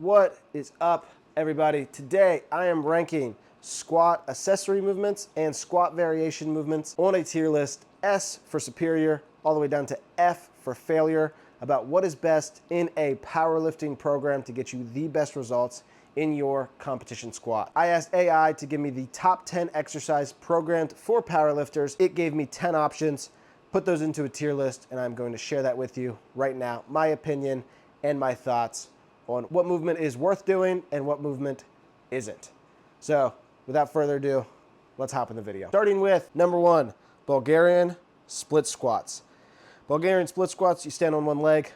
What is up, everybody? Today I am ranking squat accessory movements and squat variation movements on a tier list, S for superior, all the way down to F for failure, about what is best in a powerlifting program to get you the best results in your competition squat. I asked AI to give me the top 10 exercise programmed for powerlifters. It gave me 10 options, put those into a tier list, and I'm going to share that with you right now, my opinion and my thoughts on what movement is worth doing and what movement isn't. So without further ado, let's hop in the video. Starting with number one, Bulgarian split squats. Bulgarian split squats, you stand on one leg,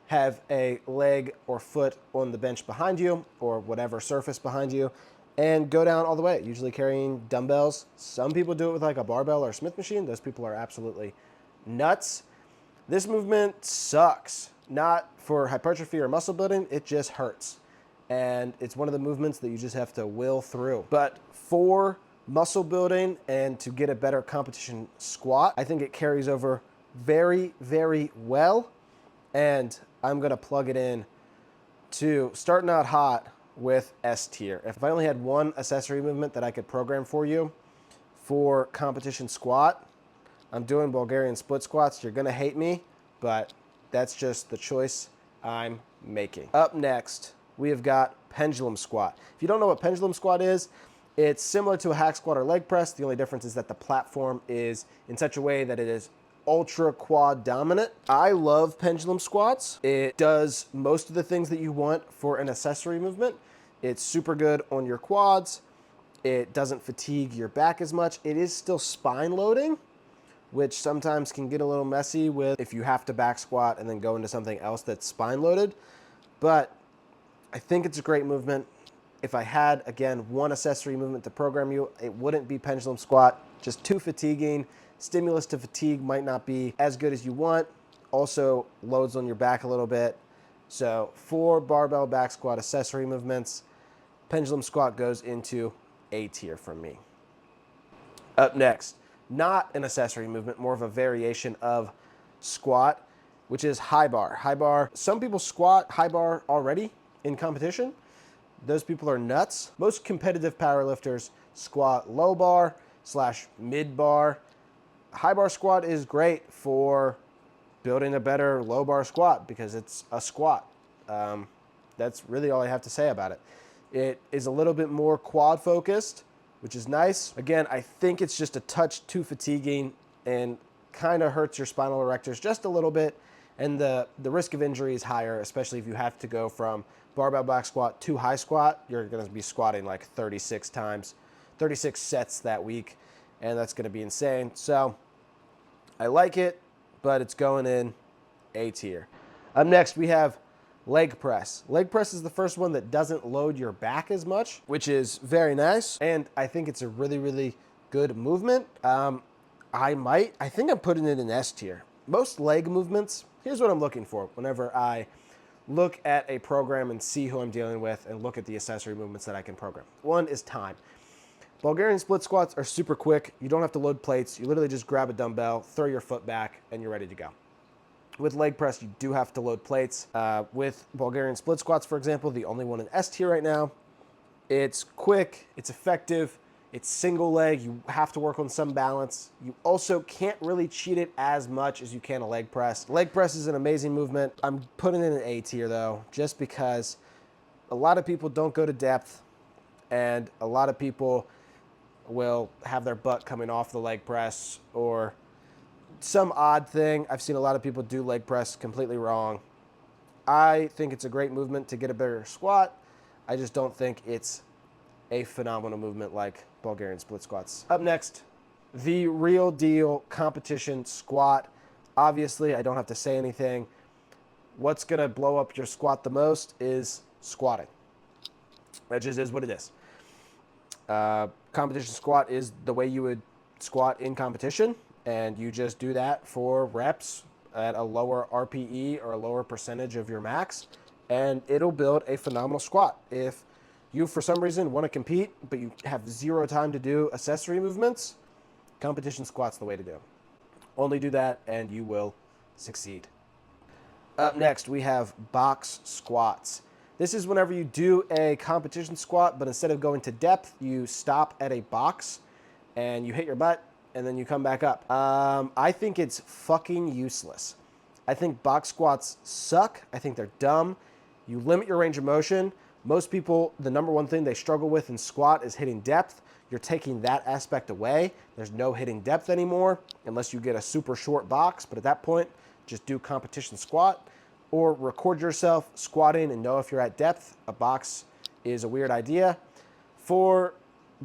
have a leg or foot on the bench behind you or whatever surface behind you, and go down all the way, usually carrying dumbbells. Some people do it with like a barbell or a Smith machine. Those people are absolutely nuts. This movement sucks. Not for hypertrophy or muscle building, it just hurts. And it's one of the movements that you just have to will through. But for muscle building and to get a better competition squat, I think it carries over very, very well. And I'm gonna plug it in to starting out hot with S tier. If I only had one accessory movement that I could program for you for competition squat, I'm doing Bulgarian split squats. You're gonna hate me, but that's just the choice I'm making. Up next, we have got pendulum squat. If you don't know what pendulum squat is, it's similar to a hack squat or leg press. The only difference is that the platform is in such a way that it is ultra quad dominant. I love pendulum squats. It does most of the things that you want for an accessory movement. It's super good on your quads. It doesn't fatigue your back as much. It is still spine loading, which sometimes can get a little messy with if you have to back squat and then go into something else that's spine loaded. But I think it's a great movement. If I had, again, one accessory movement to program you, it wouldn't be pendulum squat, just too fatiguing. Stimulus to fatigue might not be as good as you want. Also loads on your back a little bit. So for barbell back squat accessory movements, pendulum squat goes into A tier for me. Up next, not an accessory movement, more of a variation of squat, which is high bar. High bar, some people squat high bar already in competition. Those people are nuts. Most competitive powerlifters squat low bar / mid bar. High bar squat is great for building a better low bar squat because it's a squat. That's really all I have to say about it. It is a little bit more quad focused, which is nice. Again, I think it's just a touch too fatiguing and kind of hurts your spinal erectors just a little bit. And the risk of injury is higher, especially if you have to go from barbell back squat to high squat. You're gonna be squatting like 36 times, 36 sets that week, and that's gonna be insane. So I like it, but it's going in A tier. Up next, we have leg press. Leg press is the first one that doesn't load your back as much, which is very nice. And I think it's a really, really good movement. I think I'm putting it in S tier. Most leg movements, here's what I'm looking for whenever I look at a program and see who I'm dealing with and look at the accessory movements that I can program. One is time. Bulgarian split squats are super quick. You don't have to load plates. You literally just grab a dumbbell, throw your foot back, and you're ready to go. With leg press, you do have to load plates. With Bulgarian split squats, for example, the only one in S tier right now, it's quick, it's effective, it's single leg. You have to work on some balance. You also can't really cheat it as much as you can a leg press. Leg press is an amazing movement. I'm putting it in an A tier though, just because a lot of people don't go to depth and a lot of people will have their butt coming off the leg press or some odd thing. I've seen a lot of people do leg press completely wrong. I think it's a great movement to get a better squat. I just don't think it's a phenomenal movement like Bulgarian split squats. Up next, the real deal competition squat. Obviously, I don't have to say anything. What's gonna blow up your squat the most is squatting. That just is what it is. Competition squat is the way you would squat in competition, and you just do that for reps at a lower RPE or a lower percentage of your max, and it'll build a phenomenal squat. If you, for some reason, want to compete, but you have zero time to do accessory movements, competition squat's the way to do. Only do that, and you will succeed. Up next, we have box squats. This is whenever you do a competition squat, but instead of going to depth, you stop at a box and you hit your butt and then you come back up. I think it's fucking useless. I think box squats suck. I think they're dumb. You limit your range of motion. Most people, the number one thing they struggle with in squat is hitting depth. You're taking that aspect away. There's no hitting depth anymore unless you get a super short box. But at that point, just do competition squat or record yourself squatting and know if you're at depth. A box is a weird idea. For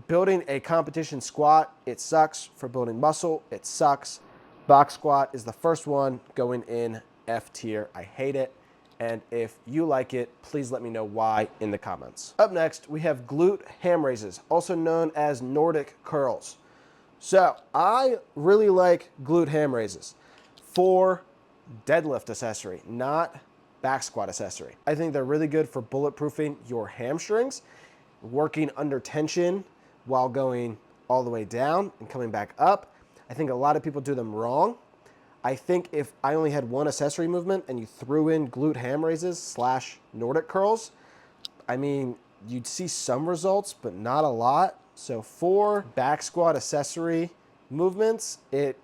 building a competition squat, it sucks. For building muscle, it sucks. Box squat is the first one going in F tier. I hate it. And if you like it, please let me know why in the comments. Up next, we have glute ham raises, also known as Nordic curls. So I really like glute ham raises for deadlift accessory, not back squat accessory. I think they're really good for bulletproofing your hamstrings, working under tension while going all the way down and coming back up. I think a lot of people do them wrong. I think if I only had one accessory movement and you threw in glute ham raises / Nordic curls, I mean, you'd see some results, but not a lot. So for back squat accessory movements, it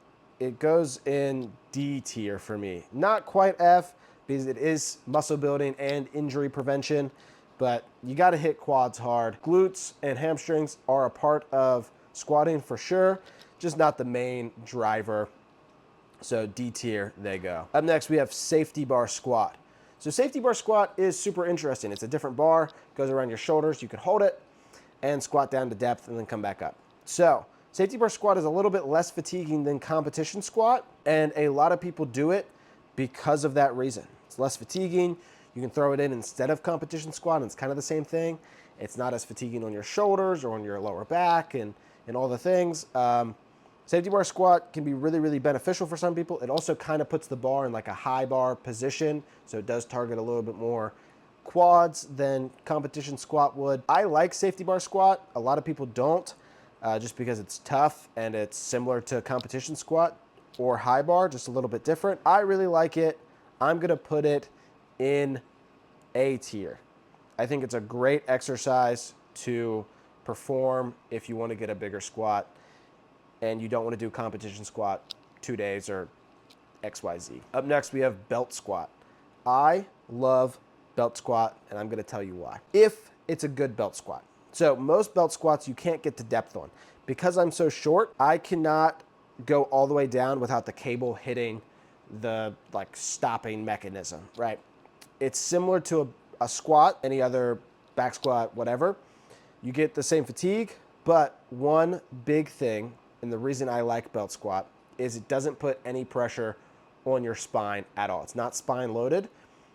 goes in D tier for me. Not quite F, because it is muscle building and injury prevention, but you gotta hit quads hard. Glutes and hamstrings are a part of squatting for sure, just not the main driver. So D tier, they go. Up next, we have safety bar squat. So safety bar squat is super interesting. It's a different bar, goes around your shoulders. You can hold it and squat down to depth and then come back up. So safety bar squat is a little bit less fatiguing than competition squat, and a lot of people do it because of that reason. It's less fatiguing. You can throw it in instead of competition squat, and it's kind of the same thing. It's not as fatiguing on your shoulders or on your lower back and all the things. Safety bar squat can be really, really beneficial for some people. It also kind of puts the bar in like a high bar position, so it does target a little bit more quads than competition squat would. I like safety bar squat. A lot of people don't, just because it's tough and it's similar to competition squat or high bar, just a little bit different. I really like it. I'm gonna put it in A tier. I think it's a great exercise to perform if you want to get a bigger squat and you don't want to do competition squat 2 days or XYZ. Up next, we have belt squat. I love belt squat, and I'm gonna tell you why. If it's a good belt squat. So most belt squats you can't get to depth on. Because I'm so short, I cannot go all the way down without the cable hitting the like stopping mechanism, right? It's similar to a squat, any other back squat, whatever. You get the same fatigue, but one big thing, and the reason I like belt squat, is it doesn't put any pressure on your spine at all. It's not spine loaded,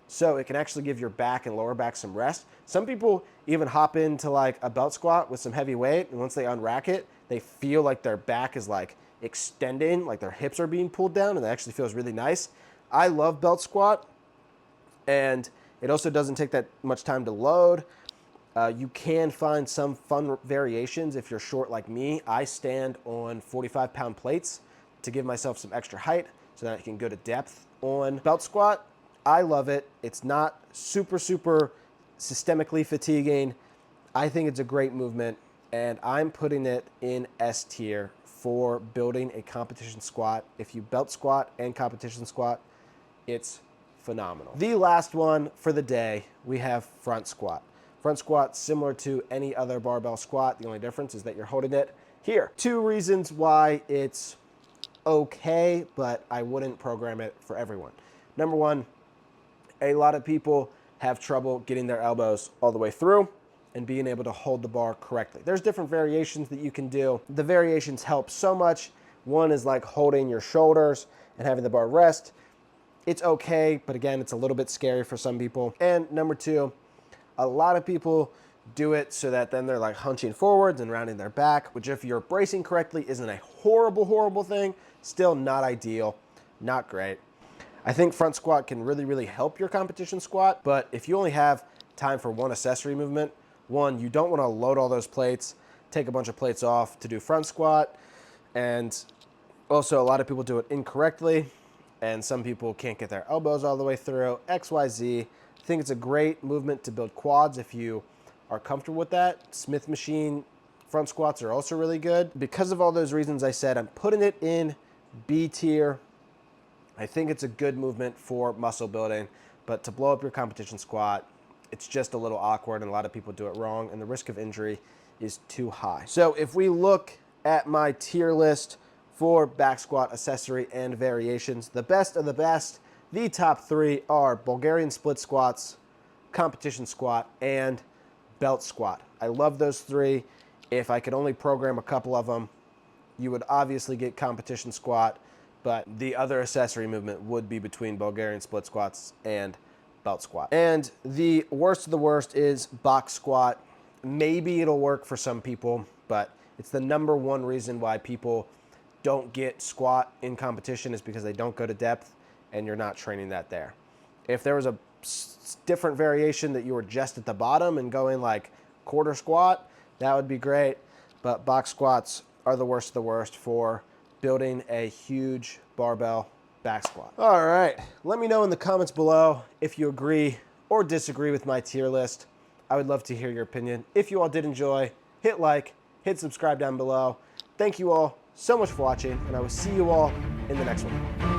so it can actually give your back and lower back some rest. Some people even hop into like a belt squat with some heavy weight, and once they unrack it, they feel like their back is like extending, like their hips are being pulled down, and it actually feels really nice. I love belt squat, and it also doesn't take that much time to load. You can find some fun variations if you're short like me. I stand on 45-pound plates to give myself some extra height so that I can go to depth on belt squat. I love it. It's not super, super systemically fatiguing. I think it's a great movement, and I'm putting it in S tier for building a competition squat. If you belt squat and competition squat, it's phenomenal. The last one for the day, we have front squat. Front squat, similar to any other barbell squat. The only difference is that you're holding it here. 2 reasons why it's okay, but I wouldn't program it for everyone. Number 1, a lot of people have trouble getting their elbows all the way through and being able to hold the bar correctly. There's different variations that you can do. The variations help so much. One is like holding your shoulders and having the bar rest. It's okay, but again, it's a little bit scary for some people. And number 2, a lot of people do it so that then they're like hunching forwards and rounding their back, which if you're bracing correctly isn't a horrible, horrible thing. Still not ideal, not great. I think front squat can really, really help your competition squat, but if you only have time for one accessory movement, one, you don't want to load all those plates, take a bunch of plates off to do front squat, and also a lot of people do it incorrectly, and some people can't get their elbows all the way through, XYZ. think it's a great movement to build quads if you are comfortable with that. Smith machine front squats are also really good. Because of all those reasons I said, I'm putting it in B tier. I think it's a good movement for muscle building, but to blow up your competition squat, it's just a little awkward and a lot of people do it wrong and the risk of injury is too high. So if we look at my tier list for back squat, accessory, and variations, the best of the best, the top 3 are Bulgarian split squats, competition squat, and belt squat. I love those 3. If I could only program a couple of them, you would obviously get competition squat, but the other accessory movement would be between Bulgarian split squats and belt squat. And the worst of the worst is box squat. Maybe it'll work for some people, but it's the #1 reason why people don't get squat in competition is because they don't go to depth and you're not training that there. If there was a different variation that you were just at the bottom and going like quarter squat, that would be great. But box squats are the worst of the worst for building a huge barbell back squat. All right, let me know in the comments below if you agree or disagree with my tier list. I would love to hear your opinion. If you all did enjoy, hit like, hit subscribe down below. Thank you all so much for watching, and I will see you all in the next one.